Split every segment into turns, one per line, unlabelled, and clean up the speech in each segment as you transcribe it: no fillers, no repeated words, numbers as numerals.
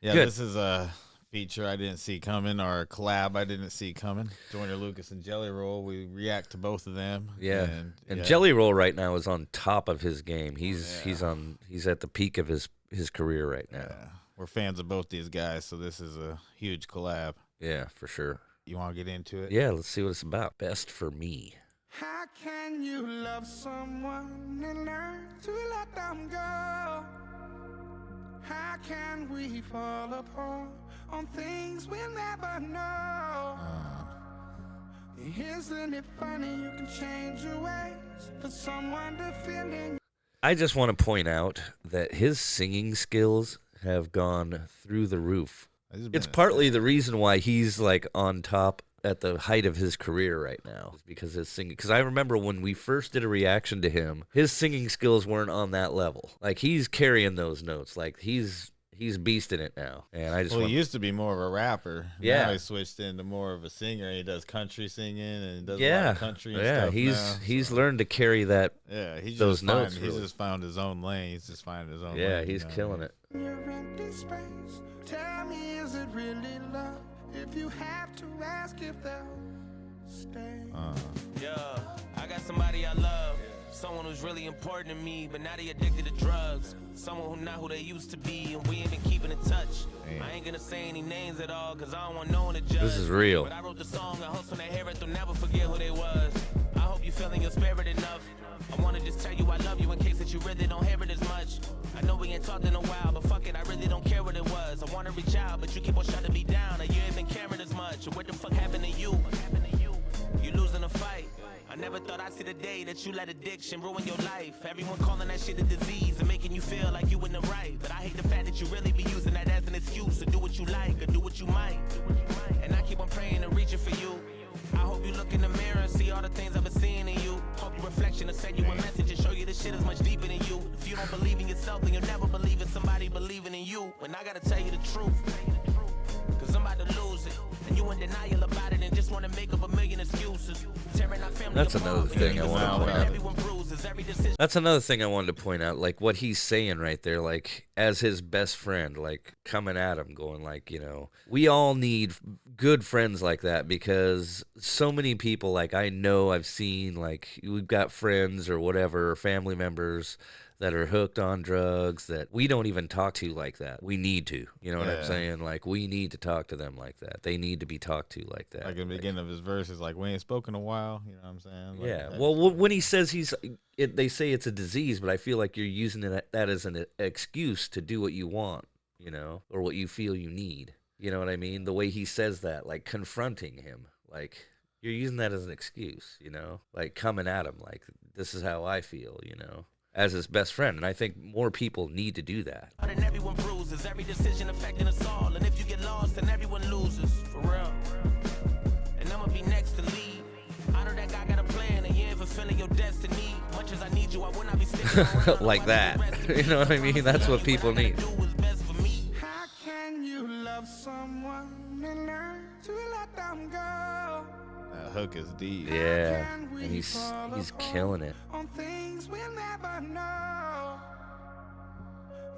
Yeah,
Good.
this is a feature I didn't see coming, or a collab I didn't see coming. Joyner Lucas and Jelly Roll. We react to both of them.
Yeah. And
yeah.
Jelly Roll right now is on top of his game. He's
Yeah.
he's at the peak of his career right now.
Yeah. We're fans of both these guys, so this is a huge collab.
Yeah, for sure.
You want to get into it?
Yeah, let's see what it's about. Best for me.
How can you love someone and learn to let them go? How can we fall apart on things we'll never know? Isn't it funny you can change your ways for someone to feel in?
I just want to point out that his singing skills have gone through the roof. It's partly the reason why he's like on top at the height of his career right now, is because his singing. Because I remember when we first did a reaction to him, his singing skills weren't on that level. Like, he's carrying those notes. Like, he's beasting it now. And I just
he used to be more of a rapper.
Yeah.
Now he switched into more of a singer. He does country singing and does a lot
yeah,
of country and
yeah.
stuff
He's learned to carry that.
Yeah,
those notes.
He's just found his own lane. He's just finding his own lane.
Yeah, he's killing it.
Your empty space. Tell me, is it really love? If you have to ask if they'll stay.
Yeah, I got somebody I love. Someone who's really important to me, but now they addicted to drugs. Someone who not who they used to be, and we ain't been keeping in touch.
Damn.
I ain't gonna say any names at all, cause I don't want no one to judge.
This is real.
But I wrote the song, I hope when they hear it, they'll never forget who they was. I hope you feeling your spirit enough. I wanna just tell you I love you in case that you really don't hear it as much. I know we ain't talked in a while, but fuck it, I really don't care what it was. I wanna reach out, but you keep on shutting me down, and you ain't been caring as much. What the fuck happened to you? You losing a fight. I never thought I'd see the day that you let addiction ruin your life. Everyone calling that shit a disease and making you feel like you in the right. But I hate the fact that you really be using that as an excuse to do what you like or do what you might. And I keep on praying and reaching for you. I hope you look in the mirror and see all the things I've been seeing in you. Hope your reflection will send you a message and show you this shit is much deeper than you. If you don't believe in yourself, then you'll never believe in somebody believing in you. And I gotta tell you the truth, cause I'm about to lose it. And you in denial about it and just wanna make up a million excuses.
That's another thing I want to point out. That's another thing I wanted to point out, like what he's saying right there, like as his best friend, like coming at him, going like, you know, we all need good friends like that, because so many people, like I know I've seen, like we've got friends or whatever, family members that are hooked on drugs that we don't even talk to like that. We need to, you know what I'm saying? Like, we need to talk to them like that. They need to be talked to like that.
Like in the beginning of his verses, like, we ain't spoken in a while. You know what I'm saying? Like,
yeah. Well, when he says they say it's a disease, but I feel like you're using that as an excuse to do what you want, you know, or what you feel you need. You know what I mean? The way he says that, like confronting him, like you're using that as an excuse, you know, like coming at him, like this is how I feel, you know, as his best friend. And I think more people need to do that.
And everyone bruises, every decision affecting us all. And if you get lost, then everyone loses, for real. And I'm gonna be next to lead. I know that guy got a plan, and you ain't fulfilling your destiny. Much as I need you, I will not be sticking
like that. You know what I mean? That's what people need.
How can you love someone and learn to let them go?
That hook is deep.
Yeah, and he's killing it.
On things we'll never know.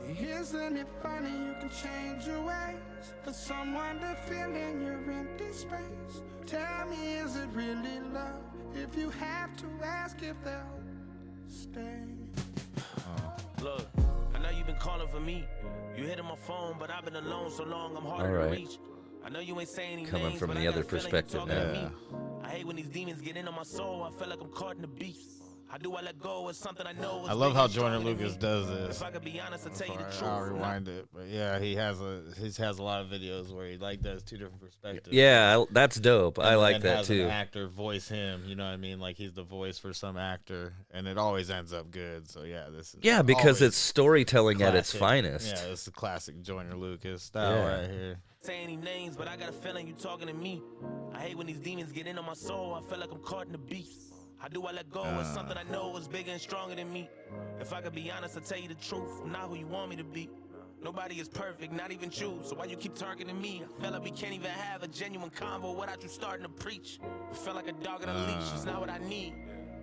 Isn't it funny you can change your ways for someone to fill in your empty space? Tell me, is it really love? If you have to ask if they'll stay.
Look, I know you've been calling for me. You hit on my phone, but I've been alone so long I'm harder
All
to
right.
reach. I know you ain't saying any
Coming
names,
from
but
the
I got
other
a feeling
perspective
you're talking to
now.
me. I hate when these demons get in on my soul. I feel like I'm caught in the beast. How do I let go of something I know is
I love
big
how
and
Joyner
stronger than
Lucas
me?
does this.
If I could be honest, I'll tell you the truth.
I'll rewind it, but yeah, he has a lot of videos where he like does two different perspectives.
Yeah, that's dope. I like
And
that
has
too.
An actor voice him, you know what I mean? Like he's the voice for some actor, and it always ends up good. So yeah, this is
because
always
it's storytelling at its
classic.
finest.
Yeah, this is classic Joyner Lucas style
Yeah.
right here.
Say any names, but I got a feeling you talking to me. I hate when these demons get in on my soul. I feel like I'm caught in the beast. How do I let go of something I know is bigger and stronger than me? If I could be honest, I'll tell you the truth. I'm not who you want me to be. Nobody is perfect, not even you. So why you keep targeting me? I feel like we can't even have a genuine convo without you starting to preach. I feel like a dog on a leash. It's not what I need.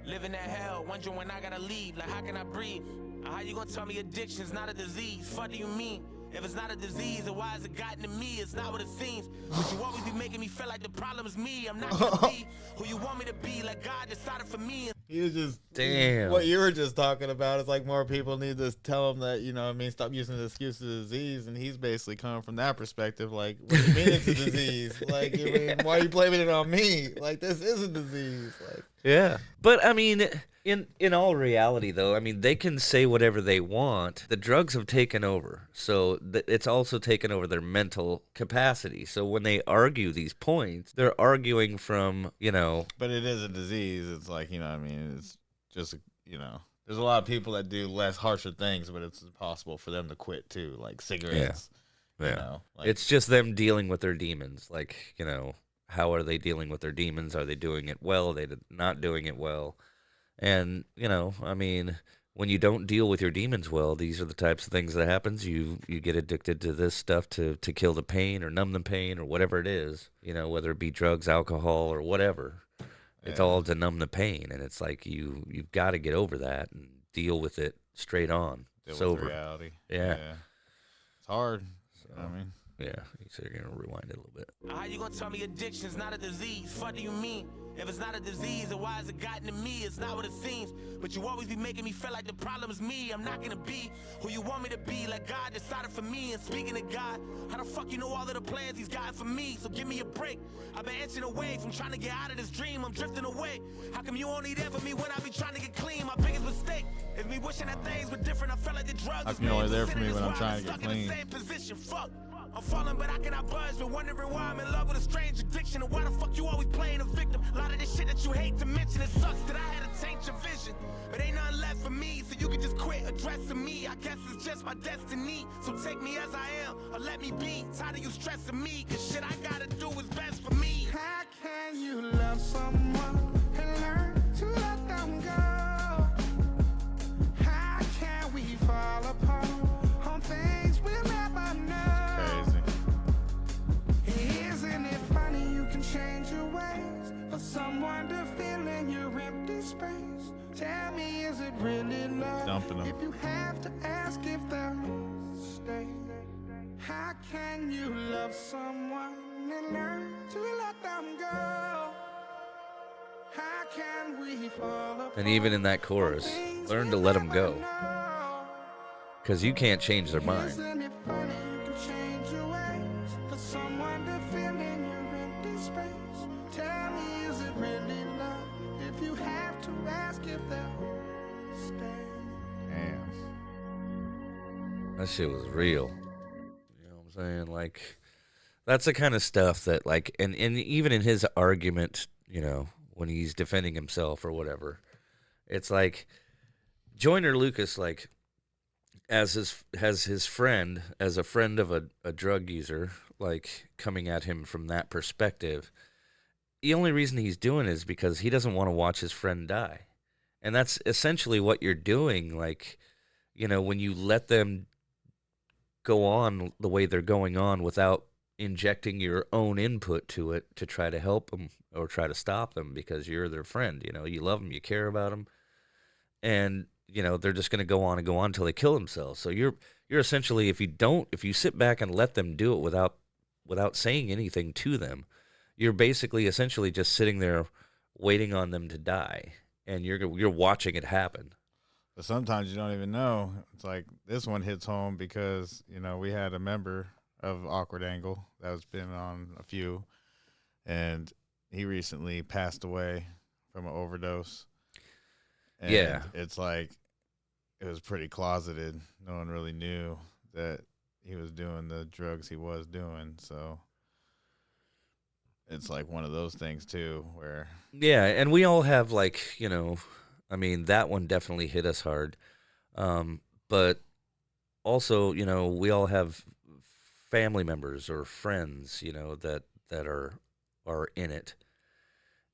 Living that hell, wondering when I gotta leave. Like, how can I breathe? How you gonna tell me addiction's not a disease? Fuck do you mean? If it's not a disease, then why has it gotten to me? It's not what it seems. But you always be making me feel like the problem is me. I'm not gonna be who you want me to be, like God decided for me.
He was just
Damn.
what you were just talking about. It's like more people need to tell him that, you know what I mean, stop using the excuse of disease. And he's basically coming from that perspective. Like, what do you mean it's a disease? Like, I mean, why are you blaming it on me? Like, this is a disease. Like,
Yeah. But I mean, in all reality though, I mean, they can say whatever they want. The drugs have taken over. So it's also taken over their mental capacity. So when they argue these points, they're arguing from, you know,
but it is a disease. It's like, you know what I mean? It's just, you know, there's a lot of people that do less harsher things, but it's impossible for them to quit too, like cigarettes.
Yeah.
You know, like,
It's just them dealing with their demons. Like, you know, how are they dealing with their demons? Are they doing it well? Are they not doing it well? And, you know, I mean, when you don't deal with your demons well, these are the types of things that happens. You get addicted to this stuff to kill the pain or numb the pain or whatever it is, you know, whether it be drugs, alcohol, or whatever. It's all to numb the pain. And it's like you've got to get over that and deal with it straight on,
deal
sober.
with reality.
Yeah.
It's hard. You know what I mean?
Yeah, so you're going to rewind it a little bit.
How you gonna tell me addiction's not a disease? What do you mean? If it's not a disease, then why has it gotten to me? It's not what it seems. But you always be making me feel like the problem is me. I'm not gonna be who you want me to be, like God decided for me. And speaking of God, how the fuck you know all of the plans he's got for me? So give me a break. I've been inching away from trying to get out of this dream. I'm drifting away. How come you only there for me when I be trying to get clean? My biggest mistake is me wishing that things were different. I felt like the drugs
How
was
come you only
made
there
for
for me
sinning.
when I'm
That's why
trying to get
stuck in the
clean?
same position. Fuck. I'm falling, but I cannot budge. Been wondering why I'm in love with a strange addiction. And why the fuck you always playing a victim? A lot of this shit that you hate to mention. It sucks that I had to change your vision. But ain't nothing left for me, so you can just quit addressing me. I guess it's just my destiny. So take me as I am, or let me be. Tired of you stressing me, cause shit I gotta do is best for me.
How can you love someone and learn to let them go? How can we fall apart on things we'll never know?
Crazy.
Isn't it funny you can change your ways for someone to fill in your empty space? Tell me, is it really love?
Dumping 'em.
If you have to ask if they'll stay, how can you love someone and learn to let them go? How can we fall apart?
And even in that chorus, learn to let them go. Because you can't change their mind.
Isn't it funny you can change your ways for someone to fill in your empty space? Tell me, is it really love? If you have to ask if they'll stay.
Damn.
That shit was real. You know what I'm saying? Like, that's the kind of stuff that, like, and even in his argument, you know, when he's defending himself or whatever, it's like Joyner Lucas, like, as his friend, as a friend of a drug user, like, coming at him from that perspective, the only reason he's doing it is because he doesn't want to watch his friend die. And that's essentially what you're doing, like, you know, when you let them go on the way they're going on without injecting your own input to it to try to help them or try to stop them because you're their friend. You know, you love them, you care about them, and you know they're just going to go on and go on until they kill themselves. So you're essentially, if you sit back and let them do it without saying anything to them, you're basically essentially just sitting there waiting on them to die, and you're watching it happen.
But sometimes you don't even know. It's like this one hits home because, you know, we had a member of Awkward Angle that's been on a few, and he recently passed away from an overdose. And
Yeah.
it's like it was pretty closeted. No one really knew that he was doing the drugs he was doing. So it's like one of those things too where
Yeah, and we all have, like, you know, I mean, that one definitely hit us hard. But also, you know, we all have family members or friends, you know, that are in it.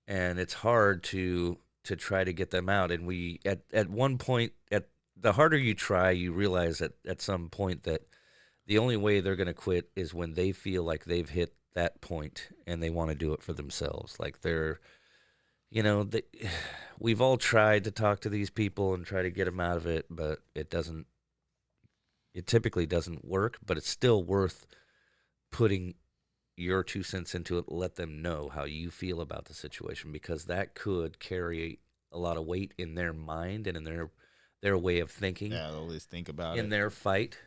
And it's hard to try to get them out. And we at one point, at the harder you try, you realize at some point that the only way they're going to quit is when they feel like they've hit that point and they want to do it for themselves. Like they're, you know, we've all tried to talk to these people and try to get them out of it, but it doesn't It typically doesn't work, but it's still worth putting your 2 cents into it. Let them know how you feel about the situation, because that could carry a lot of weight in their mind and in their way of thinking.
Yeah, they'll always think about
in
it.
their fight,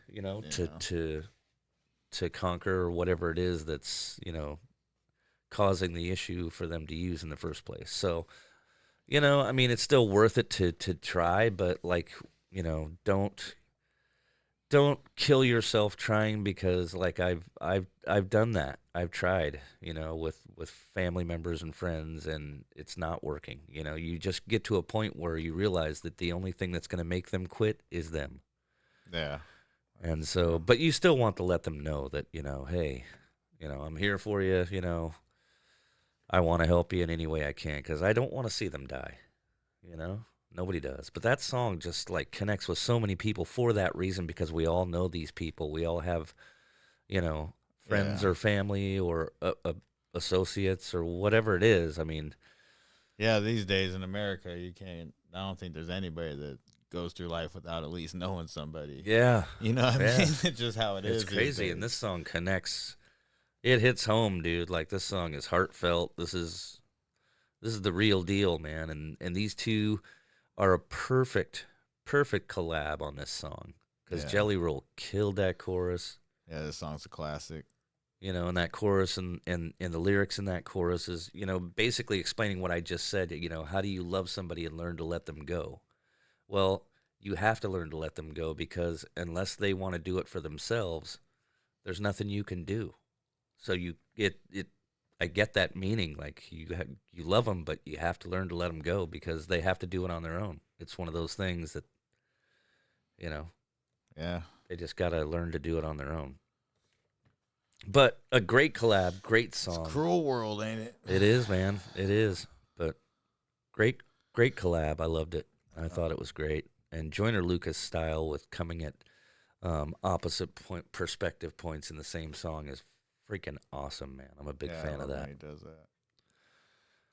to conquer whatever it is that's, causing the issue for them to use in the first place. So, I mean, it's still worth it to try, but like, don't kill yourself trying, because like I've done that. I've tried, with family members and friends, and it's not working. You just get to a point where you realize that the only thing that's going to make them quit is them.
Yeah.
And so, but you still want to let them know that, hey, I'm here for you, I want to help you in any way I can, because I don't want to see them die, Nobody does. But that song just like connects with so many people for that reason, because we all know these people. We all have, friends or family or associates or whatever it is. I mean,
yeah, these days in America, I don't think there's anybody that goes through life without at least knowing somebody.
yeah.
You know what I
Yeah.
mean? It's just how it is.
It's crazy. And this song connects. It hits home, dude. Like, this song is heartfelt. This is the real deal, man. And these two are a perfect collab on this song, because Jelly Roll killed that chorus.
Yeah, this song's a classic.
And that chorus and the lyrics in that chorus is, basically explaining what I just said. How do you love somebody and learn to let them go? Well, you have to learn to let them go, because unless they want to do it for themselves, there's nothing you can do. So I get that meaning. Like, you love them, but you have to learn to let them go, because they have to do it on their own. It's one of those things that,
Yeah.
they just got to learn to do it on their own. But a great collab, great song.
It's a cruel world, ain't it?
It is, man. It is. But great collab. I loved it. I thought it was great. And Joyner Lucas style with coming at opposite perspective points in the same song is freaking awesome, man. I'm a big fan of that.
When he does that.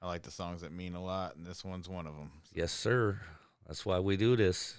I like the songs that mean a lot, and this one's one of them.
Yes, sir. That's why we do this.